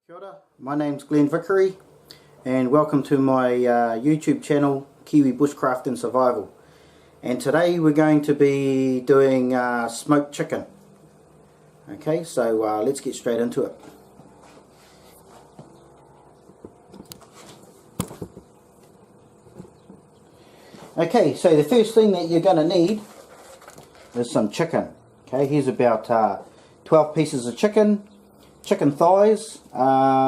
Kia ora, my name's Glenn Vickery and welcome to my YouTube channel Kiwi Bushcraft and Survival, and today we're going to be doing smoked chicken. Okay, so let's get straight into it. Okay, so the first thing that you're going to need is some chicken. Okay, here's about 12 pieces of chicken thighs.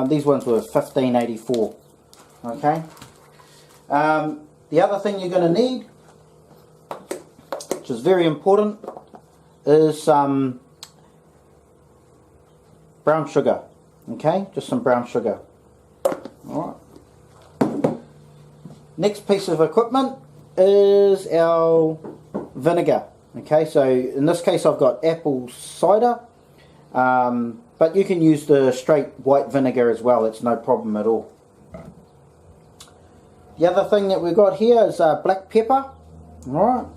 These ones were $15.84. Okay. The other thing you're going to need, which is very important, is some brown sugar. Okay, just some brown sugar. All right. Next piece of equipment is our vinegar. Okay, so in this case I've got apple cider, but you can use the straight white vinegar as well, it's no problem at all. The other thing that we've got here is black pepper, alright,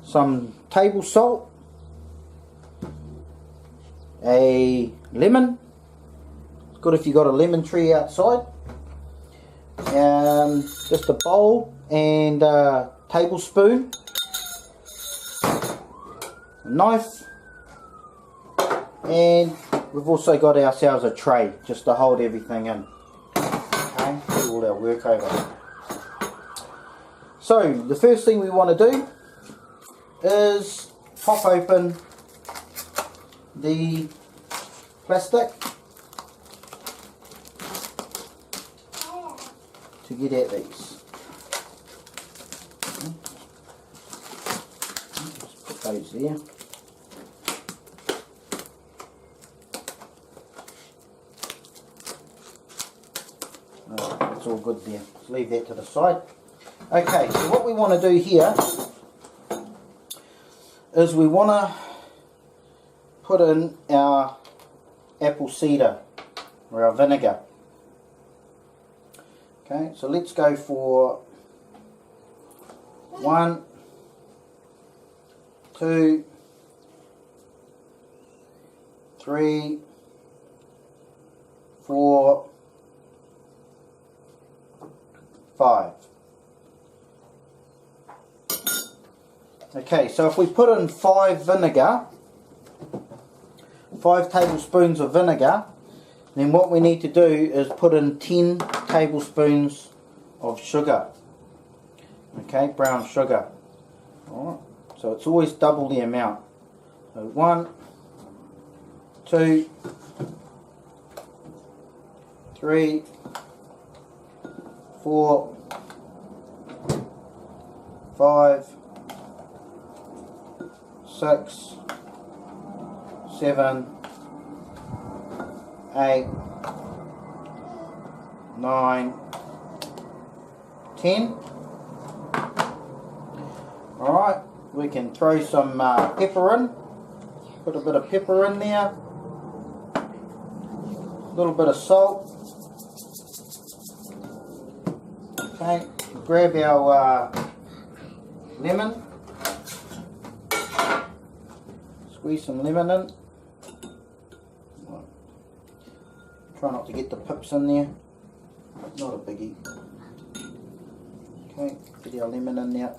some table salt, a lemon, it's good if you've got a lemon tree outside, just a bowl and a tablespoon, a knife, and we've also got ourselves a tray just to hold everything in. Okay, do all our work over. So the first thing we want to do is pop open the plastic to get at these. Just put those there. That's all good there. Let's leave that to the side. Okay, so what we want to do here is we want to put in our apple cider or our vinegar. Okay, so let's go for 1, 2, 3, 4, 5. Okay, so if we put in 5 tablespoons of vinegar, then what we need to do is put in 10 tablespoons of sugar. Okay, brown sugar. Alright, so it's always double the amount. So 1, 2, 3, 4, 5, 6, 7, 8, 9, 10. Alright, we can throw some pepper in. Put a bit of pepper in there. A little bit of salt. Okay, grab our lemon, squeeze some lemon in. Try not to get the pips in there, not a biggie. Okay, get our lemon in there.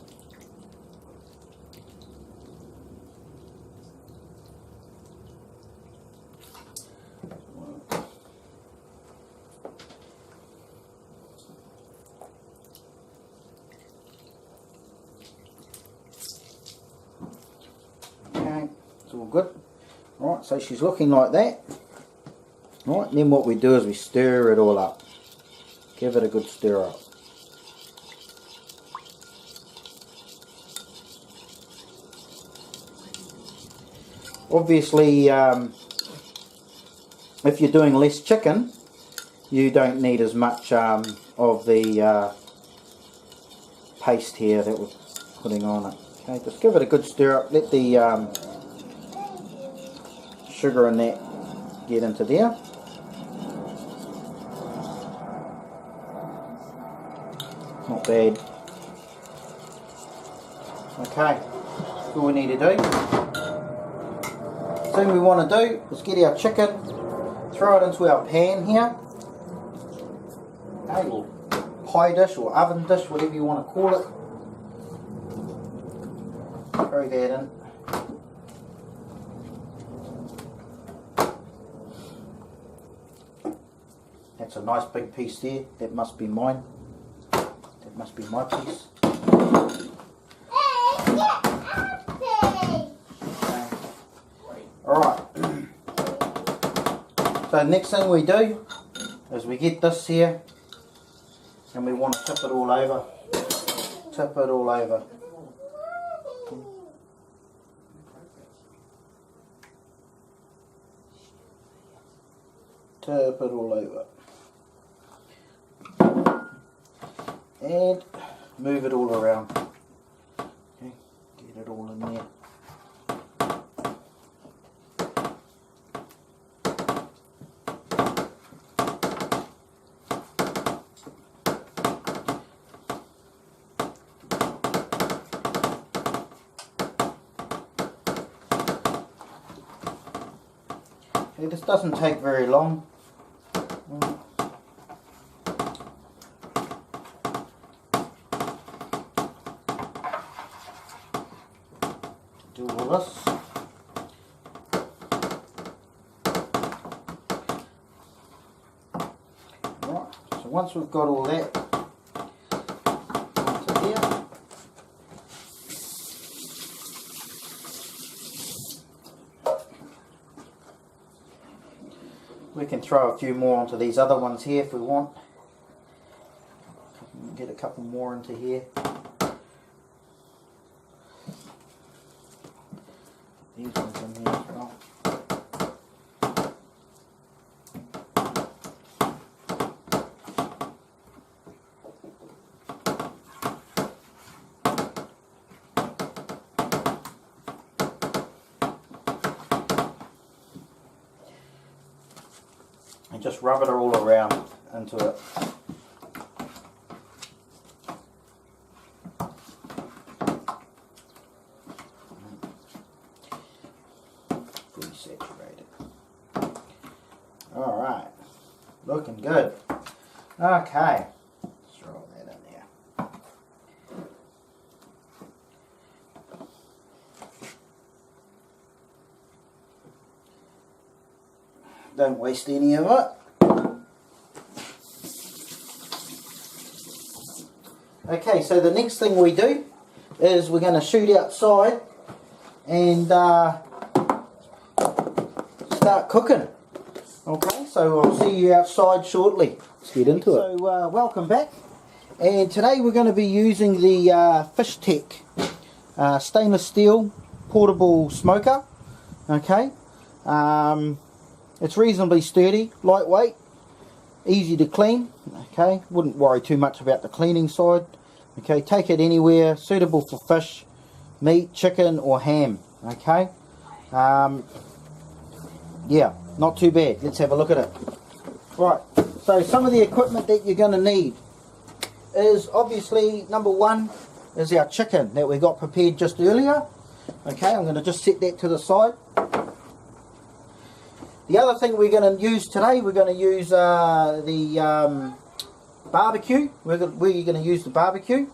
It's all good. Alright, so she's looking like that. Alright, then what we do is we stir it all up. Give it a good stir up. Obviously, if you're doing less chicken, you don't need as much of the paste here that we're putting on it. Okay, just give it a good stir up. Let the sugar and that get into there. Not bad. Okay, that's all we need to do. Thing we want to do is get our chicken, throw it into our pan here. Okay, or pie dish or oven dish, whatever you want to call it. Throw that in. That's a nice big piece there. That must be mine. That must be my piece. Alright. So next thing we do is we get this here and we want to tip it all over. Tip it all over. Tip it all over. And move it all around. Okay, get it all in there. Okay, this doesn't take very long. Do all this. Right, so once we've got all that onto here, we can throw a few more onto these other ones here if we want. Get a couple more into here. These ones in here as well. And just rub it all around into it. Fully saturated. Alright, looking good. Okay, let's throw that in there. Don't waste any of it. Okay, so the next thing we do is we're going to shoot outside and start cooking. Okay, so I'll see you outside shortly. Let's get into it. So welcome back, and today we're going to be using the Fish Tech stainless steel portable smoker. Okay, it's reasonably sturdy, lightweight, easy to clean. Okay, wouldn't worry too much about the cleaning side. Okay, take it anywhere, suitable for fish, meat, chicken or ham. Okay, yeah, not too bad. Let's have a look at it. Right, so some of the equipment that you're going to need is obviously, number one is our chicken that we got prepared just earlier. Okay, I'm going to just set that to the side. The other thing we're going to use today, we're going to use the barbecue. We're going to use the barbecue,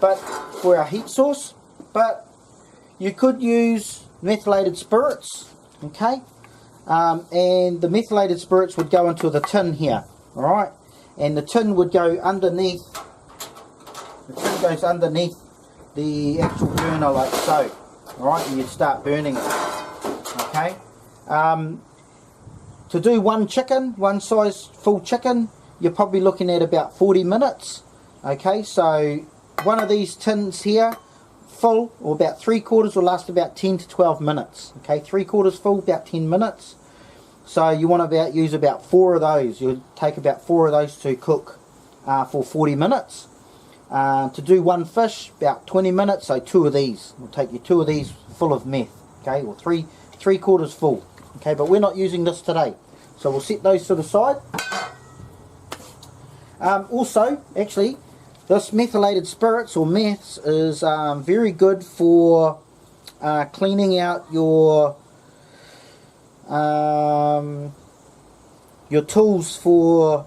but for our heat source. But you could use methylated spirits, okay? And the methylated spirits would go into the tin here, all right? And the tin would go underneath. The tin goes underneath the actual burner like so, all right? And you'd start burning it, okay? To do one chicken, one size full chicken, you're probably looking at about 40 minutes. Okay, so one of these tins here, full, or about 3/4, will last about 10 to 12 minutes. Okay, 3/4 full, about 10 minutes. So you want to use about 4 of those. You'll take about 4 of those to cook for 40 minutes. To do one fish, about 20 minutes, so 2 of these. We'll take you 2 of these full of meth, okay, or 3/4 full. Okay, but we're not using this today, so we'll set those to the side. Also, actually, this methylated spirits or meths is very good for cleaning out your your tools for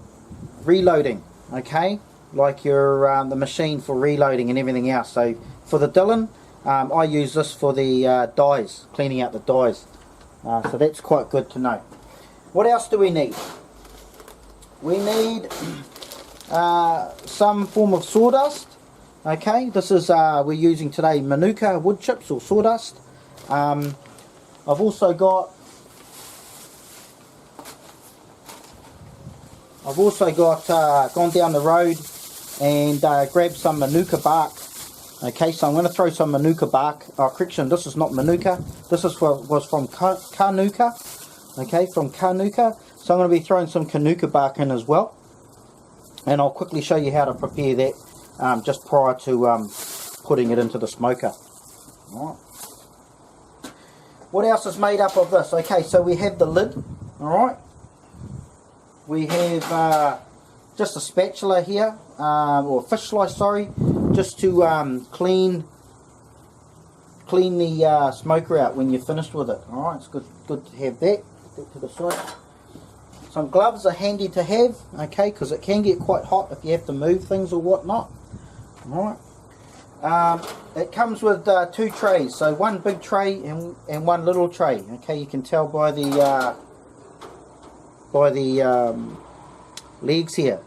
reloading, okay, like your the machine for reloading and everything else. So for the Dylan, I use this for the dies, cleaning out the dies, so that's quite good to know. What else do we need? We need some form of sawdust. Okay, this is we're using today Manuka wood chips or sawdust. I've also got gone down the road and grabbed some Manuka bark. Okay, so I'm going to throw some Manuka bark. Correction, this is not Manuka. This is was from Kanuka. Okay, from Kanuka. So I'm going to be throwing some Kanuka bark in as well. And I'll quickly show you how to prepare that just prior to putting it into the smoker. Alright. What else is made up of this? Okay, so we have the lid. Alright. We have just a spatula here, or fish slice, sorry, just to clean the smoker out when you're finished with it. Alright, it's good to have that. Put that to the side. Some gloves are handy to have, okay, because it can get quite hot if you have to move things or whatnot. Alright. It comes with 2 trays, so one big tray and one little tray. Okay, you can tell by the legs here.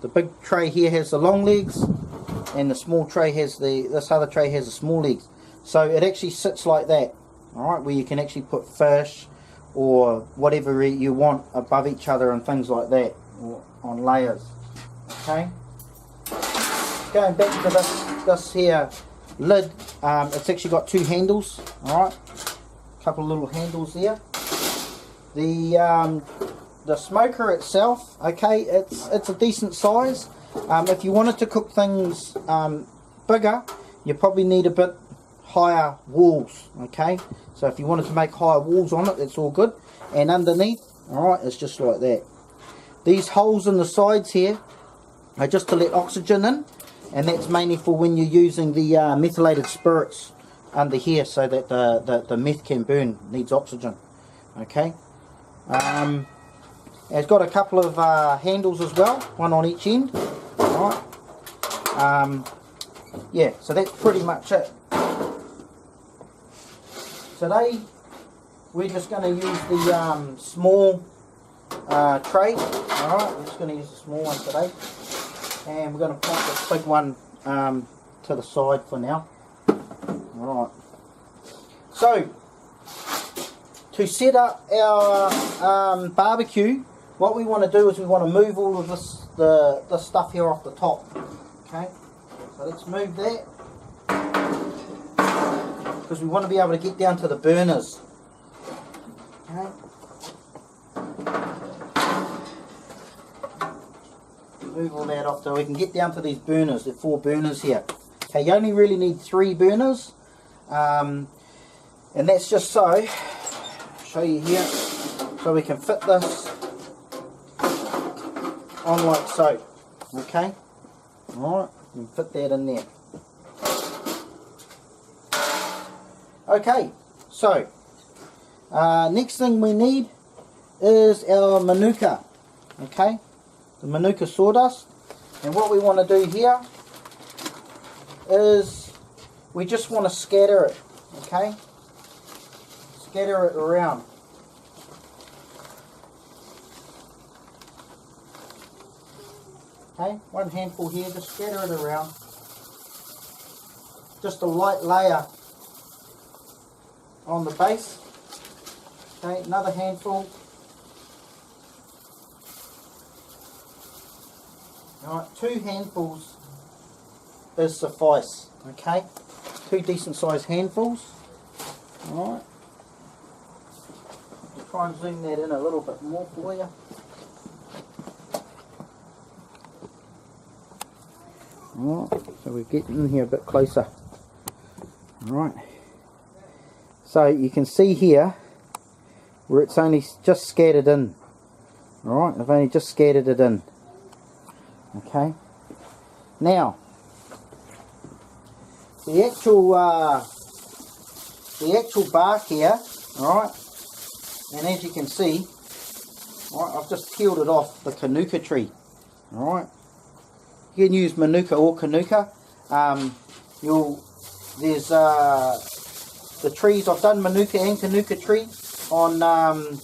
The big tray here has the long legs, and the small tray has this other tray has the small legs. So it actually sits like that. Alright, where you can actually put fish or whatever you want above each other and things like that, or on layers. Okay, going back to this here lid, it's actually got 2 handles. Alright, a couple of little handles there. The smoker itself, okay, it's a decent size. If you wanted to cook things bigger, you probably need a bit higher walls. Okay, so if you wanted to make higher walls on it, that's all good. And underneath, alright, it's just like that. These holes in the sides here are just to let oxygen in, and that's mainly for when you're using the methylated spirits under here, so that the meth can burn, needs oxygen. Okay, it's got a couple of handles as well, one on each end. Alright, yeah, so that's pretty much it. Today we're just going to use the small tray. Alright, we're just going to use the small one today, and we're going to put this big one to the side for now. Alright, so to set up our barbecue, what we want to do is we want to move all of this stuff here off the top. Okay, so let's move that, because we want to be able to get down to the burners. Okay, move all that off so we can get down to these burners. There are 4 burners here. Okay, you only really need 3 burners, and that's just so, I'll show you here, so we can fit this on like so. Okay, alright, and fit that in there. Okay, so next thing we need is our Manuka. Okay, the Manuka sawdust. And what we want to do here is we just want to scatter it. Okay, scatter it around. Okay, 1 handful here, just scatter it around. Just a light layer on the base. Okay, another handful. Alright, 2 handfuls is suffice. Okay, 2 decent sized handfuls. Alright, try and zoom that in a little bit more for you. Alright, so we're getting in here a bit closer. Alright, so you can see here where it's only just scattered in. Alright, I've only just scattered it in. Okay, now the actual bark here, alright, and as you can see, Alright, I've just peeled it off the Manuka tree. Alright, you can use Manuka or Manuka. There's the trees. I've done Manuka and Manuka tree on my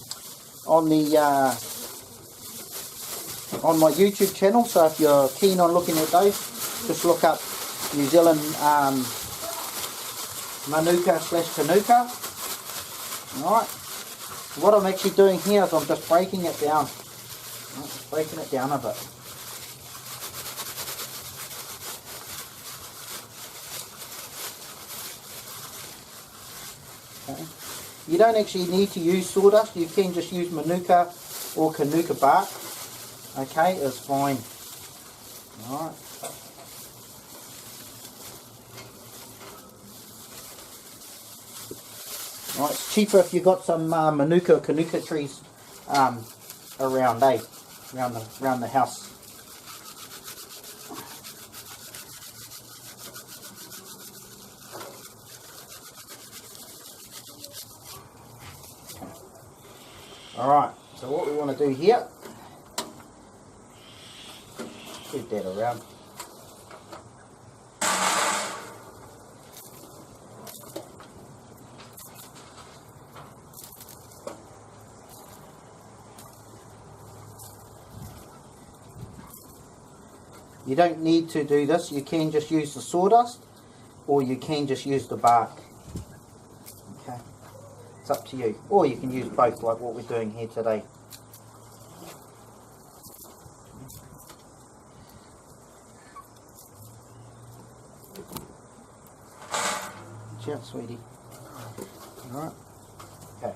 YouTube channel. So if you're keen on looking at those, just look up New Zealand Manuka / Manuka. Alright. What I'm actually doing here is I'm just breaking it down. Breaking it down a bit. Okay. You don't actually need to use sawdust. You can just use Manuka or Manuka bark. Okay, it's fine. Alright. Alright, it's cheaper if you've got some Manuka or Manuka trees around, around the house. Alright, so what we want to do here, spread that around. You don't need to do this. You can just use the sawdust, or you can just use the bark. Okay, it's up to you. Or you can use both, like what we're doing here today. Watch out, sweetie. Alright. Okay.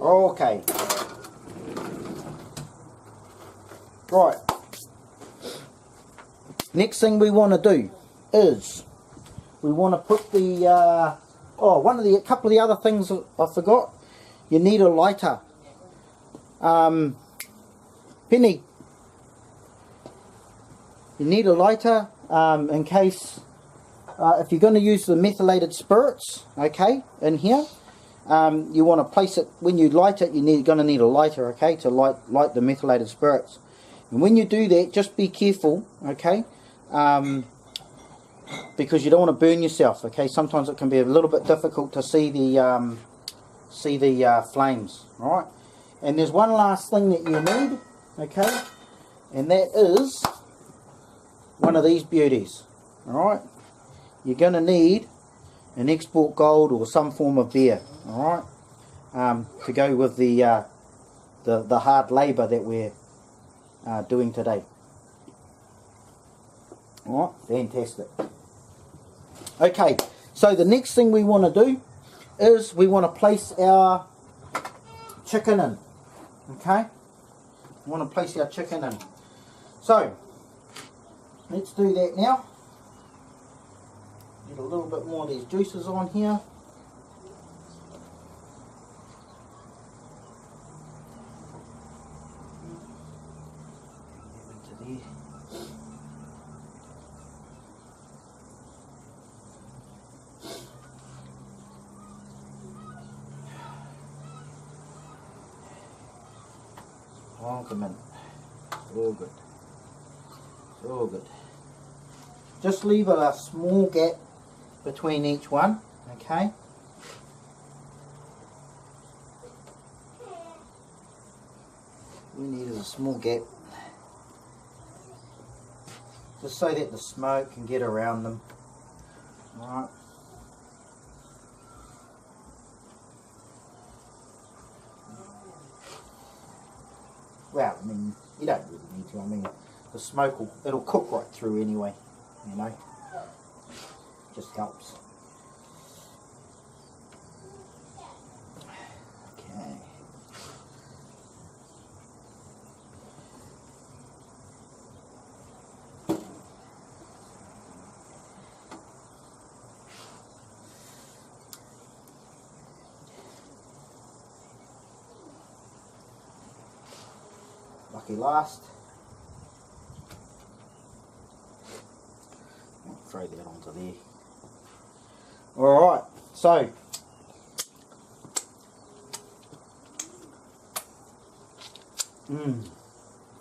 Okay. Right. Next thing we want to do is we want to put the a couple of the other things I forgot. You need a lighter. Penny. You need a lighter in case if you're going to use the methylated spirits, okay, in here. You want to place it when you light it. You're going to need a lighter, okay, to light the methylated spirits. And when you do that, just be careful, okay, because you don't want to burn yourself, okay. Sometimes it can be a little bit difficult to see the flames, all right. And there's one last thing that you need, okay, and that is one of these beauties, all right. You're going to need an export gold or some form of beer, all right, to go with the hard labour that we're doing today. Alright, fantastic. Okay, so the next thing we want to do is we want to place our chicken in. Okay, we want to place our chicken in. So let's do that now. Get a little bit more of these juices on here. Oh, come in. All good. All good. Just leave a small gap between each one, okay? We need a small gap, just so that the smoke can get around them. Alright. Well, I mean, you don't really need to. I mean, the smoke it'll cook right through anyway, you know. Just helps. Okay. Lucky last. I'll throw that onto there. Alright, so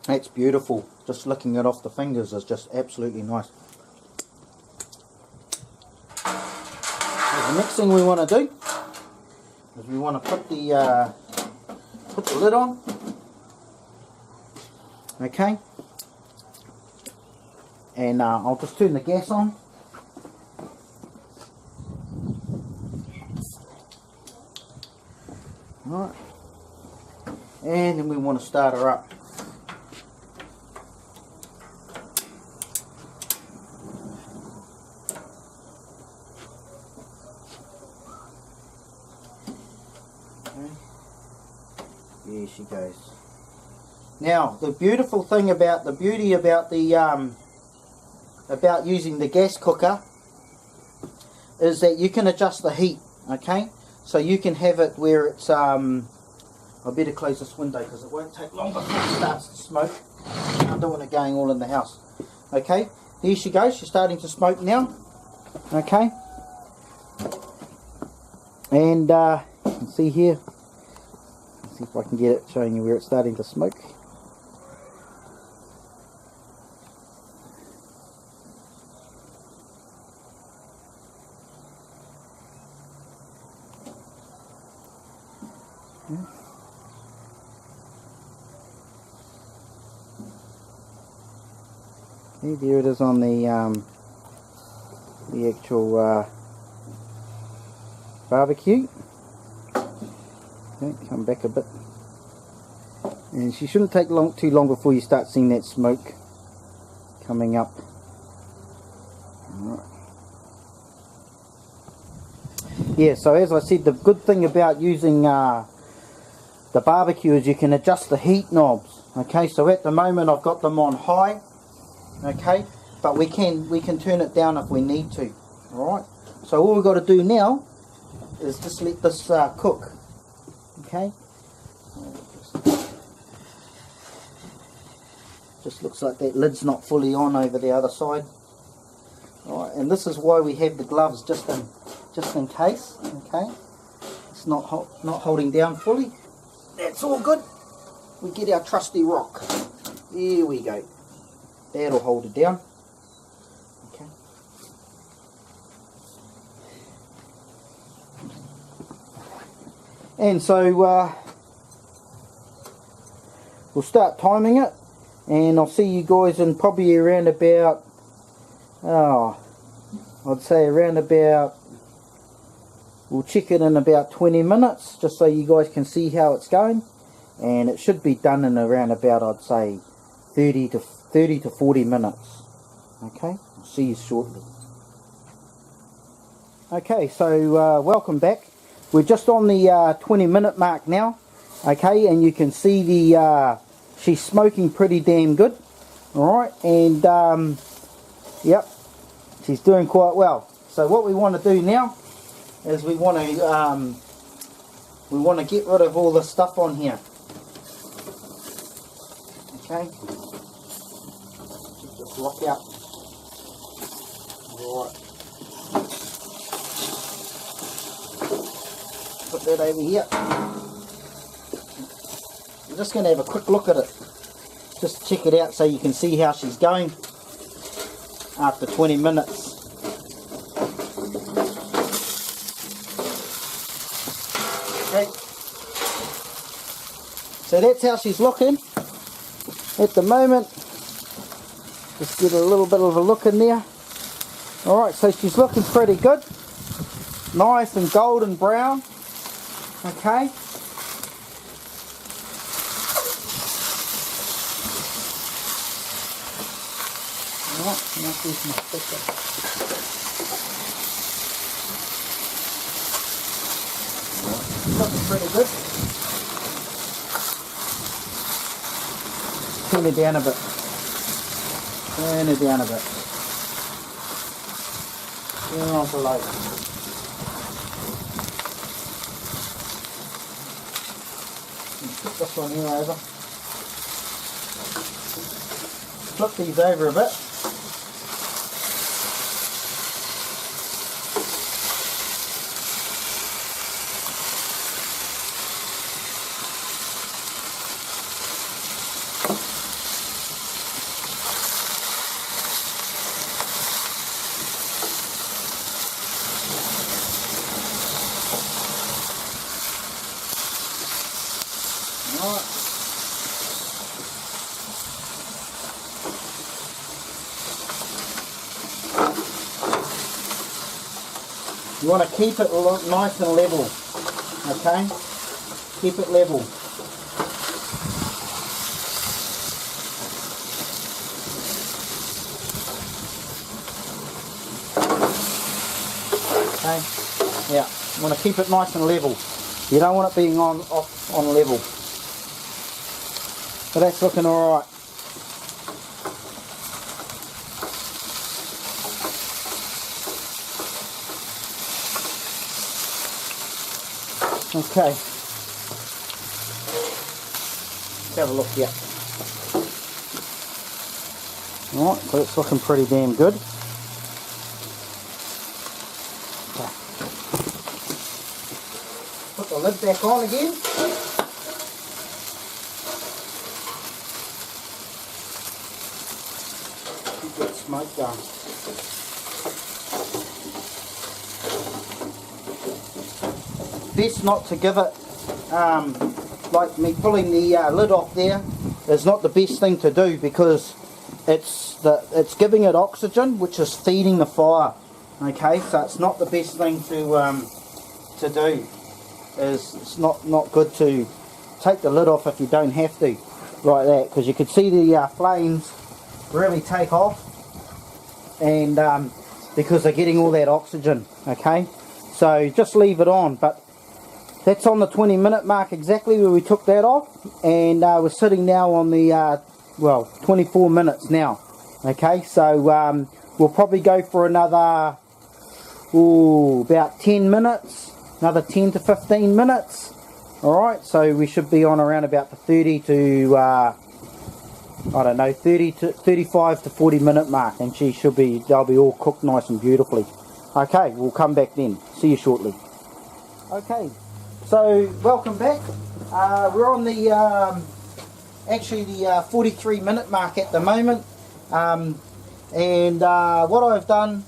That's beautiful. Just licking it off the fingers is just absolutely nice. So the next thing we want to do is we want to put the lid on. Okay. And I'll just turn the gas on. Alright. And then we want to start her up. Okay. There she goes. Now, the beautiful thing about the about using the gas cooker is that you can adjust the heat. Okay, so you can have it where it's I better close this window because it won't take long before it starts to smoke. I don't want it going all in the house. Okay, there she goes. She's starting to smoke now. Okay, and you can see here. Let's see if I can get it showing you where it's starting to smoke. Okay, there it is on the actual barbecue. Okay, come back a bit, and she shouldn't take too long before you start seeing that smoke coming up. Alright. Yeah, so as I said, the good thing about using the barbecue is you can adjust the heat knobs. Okay, so at the moment I've got them on high. Okay, but we can turn it down if we need to. Alright, so all we've got to do now is just let this cook. Okay, just looks like that lid's not fully on over the other side. Alright, and this is why we have the gloves, just in case. Okay, it's not holding down fully. That's all good. We get our trusty rock. Here we go. That'll hold it down. Okay. And so we'll start timing it, and I'll see you guys in probably around about, I'd say around about, we'll check it in about 20 minutes, just so you guys can see how it's going, and it should be done in around about, I'd say, 30 to 40 minutes. Okay, I'll see you shortly. Okay, so welcome back. We're just on the 20-minute mark now. Okay, and you can see the she's smoking pretty damn good. Alright, and yep, she's doing quite well. So what we want to do now is we want to get rid of all the stuff on here. Okay, just lock out. Alright, put that over here. I'm just going to have a quick look at it, just check it out so you can see how she's going after 20 minutes. Okay, so that's how she's looking at the moment. Just get a little bit of a look in there. Alright, so she's looking pretty good, nice and golden brown. Okay, alright, now here's my sticker. Looking pretty good. Turn it down a bit. Turn it down a bit. Turn on below. Put this one here over. Flip these over a bit. Alright. You want to keep it nice and level, okay? Keep it level. Okay, yeah, you want to keep it nice and level. You don't want it being on level. So that's looking alright. Okay, let's have a look here. Alright, so it's looking pretty damn good. Okay. Put the lid back on again. Keep that smoke going. Best not to give it, like me pulling the lid off there is not the best thing to do, because it's giving it oxygen, which is feeding the fire. Okay, so it's not the best thing to do. It's not good to take the lid off if you don't have to, like that, because you can see the flames really take off, and because they're getting all that oxygen. Okay, so just leave it on. But that's on the 20-minute mark exactly where we took that off, and we're sitting now on the 24 minutes now. Okay, so we'll probably go for another about 10 minutes, another 10 to 15 minutes. Alright, so we should be on around about the 30 to I don't know, 30 to 35 to 40 minute mark, and they'll be all cooked nice and beautifully. Okay, we'll come back then. See you shortly. Okay, so welcome back. We're on the actually the 43 minute mark at the moment, and what I've done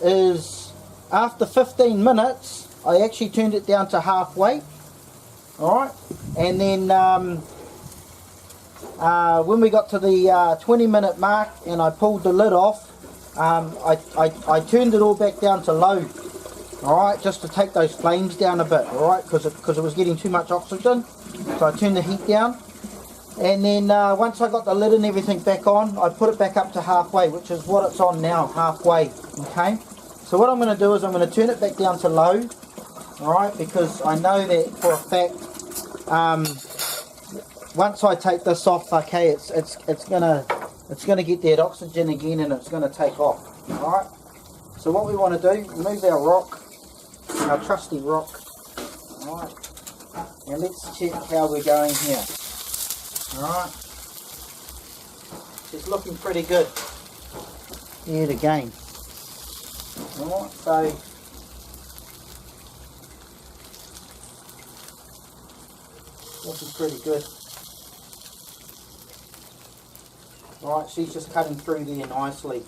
is after 15 minutes I actually turned it down to halfway. Alright, and then when we got to the 20-minute mark and I pulled the lid off, I turned it all back down to low. Alright, just to take those flames down a bit, alright, because it was getting too much oxygen. So I turned the heat down, and then once I got the lid and everything back on, I put it back up to halfway, which is what it's on now, halfway. Okay, so what I'm going to do is I'm going to turn it back down to low. Alright, because I know that for a fact, once I take this off, okay, it's gonna get that oxygen again, and it's gonna take off. Alright, so what we want to do, remove our rock, our trusty rock. Alright, and let's check how we're going here. Alright, it's looking pretty good. Yet again. Alright, so looking pretty good. Alright, she's just cutting through there nicely.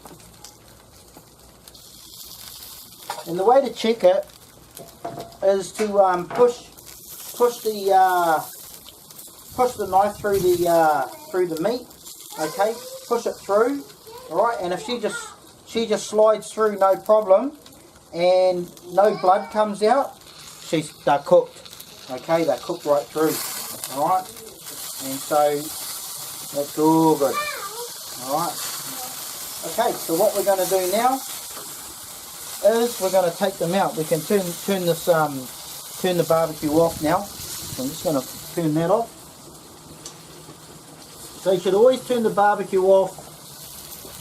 And the way to check it is to push the knife through the meat. Okay, push it through. Alright, and if she just slides through, no problem, and no blood comes out, they're cooked. Okay, they're cooked right through. Alright, and so that's all good. Alright, okay, so what we're going to do now is we're going to take them out. We can turn the barbecue off now. So I'm just going to turn that off. So you should always turn the barbecue off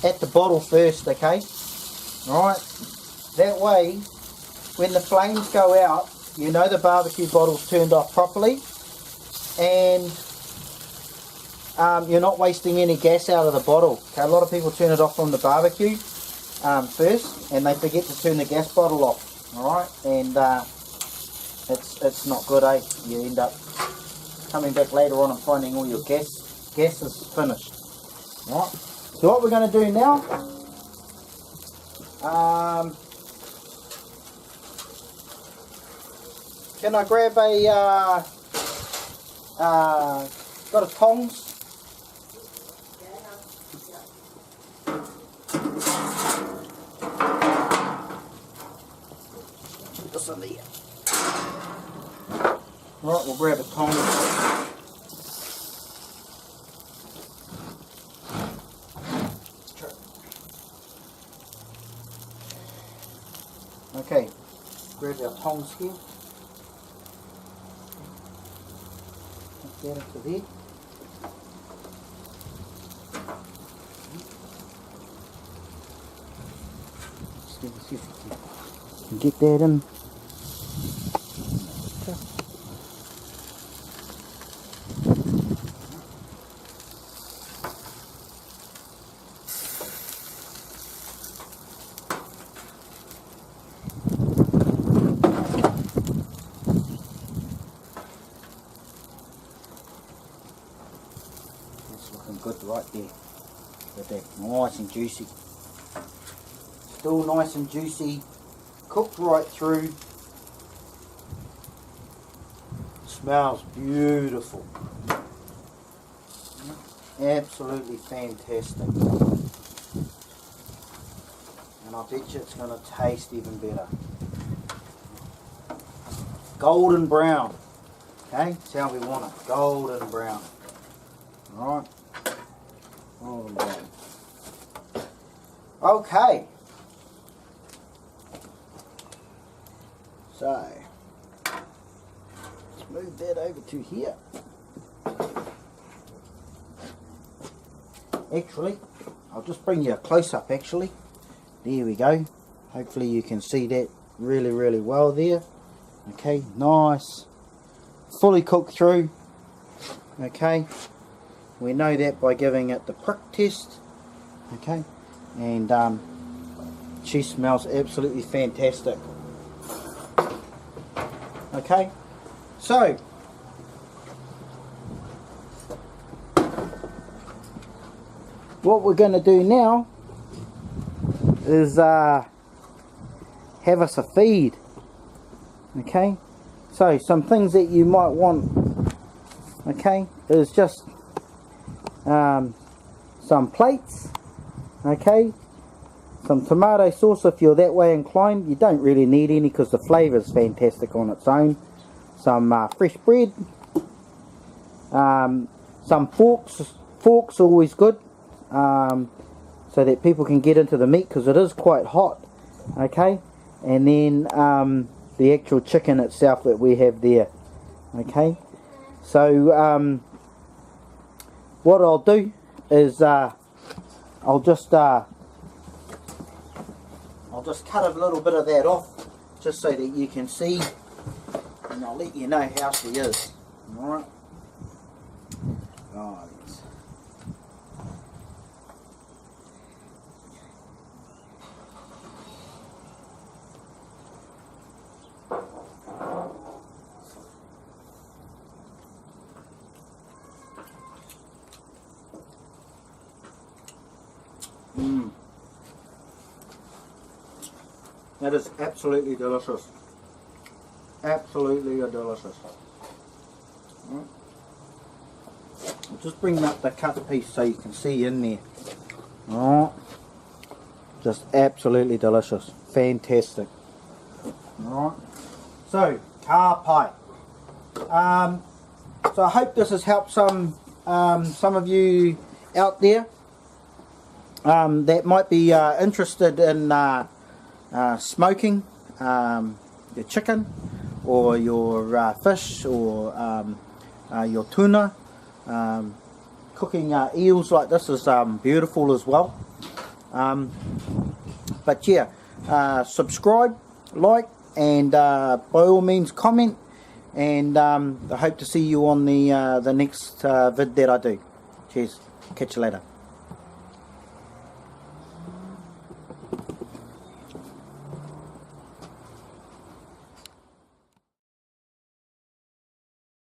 at the bottle first, okay? Alright, that way when the flames go out, you know the barbecue bottle's turned off properly, and you're not wasting any gas out of the bottle. Okay, a lot of people turn it off from the barbecue first, and they forget to turn the gas bottle off. Alright, and it's not good, eh? You end up coming back later on and finding all your gas is finished. Alright, so what we're going to do now, can I grab a got a tongs. Put this in there. Right, we'll grab a tongs. Okay, grab our tongs here. Put that into there. See if we can get that in. Good right there, with that nice and juicy, still nice and juicy, cooked right through, smells beautiful, absolutely fantastic, and I bet you it's going to taste even better. Golden brown, okay, that's how we want it, golden brown, alright. Okay, so let's move that over to here. Actually, I'll just bring you a close-up actually. There we go. Hopefully you can see that really well there. Okay, nice, fully cooked through. Okay. We know that by giving it the prick test, okay, and she smells absolutely fantastic. Okay, so what we're going to do now is have us a feed. Okay, so some things that you might want, okay, is just some plates, okay, some tomato sauce if you're that way inclined. You don't really need any because the flavour is fantastic on its own. Some fresh bread, some forks always good, so that people can get into the meat because it is quite hot, okay, and then the actual chicken itself that we have there, okay. So what I'll do is I'll just cut a little bit of that off just so that you can see, and I'll let you know how she is. Alright. Oh, yes. That is absolutely delicious. Absolutely delicious. Right. I'll just bring up the cut piece so you can see in there. Alright. Just absolutely delicious. Fantastic. Alright. So, car pie. So I hope this has helped some of you out there that might be interested in smoking your chicken or your fish or your tuna. Cooking eels like this is beautiful as well. But yeah, subscribe, like, and by all means comment, and I hope to see you on the next vid that I do. Cheers, catch you later.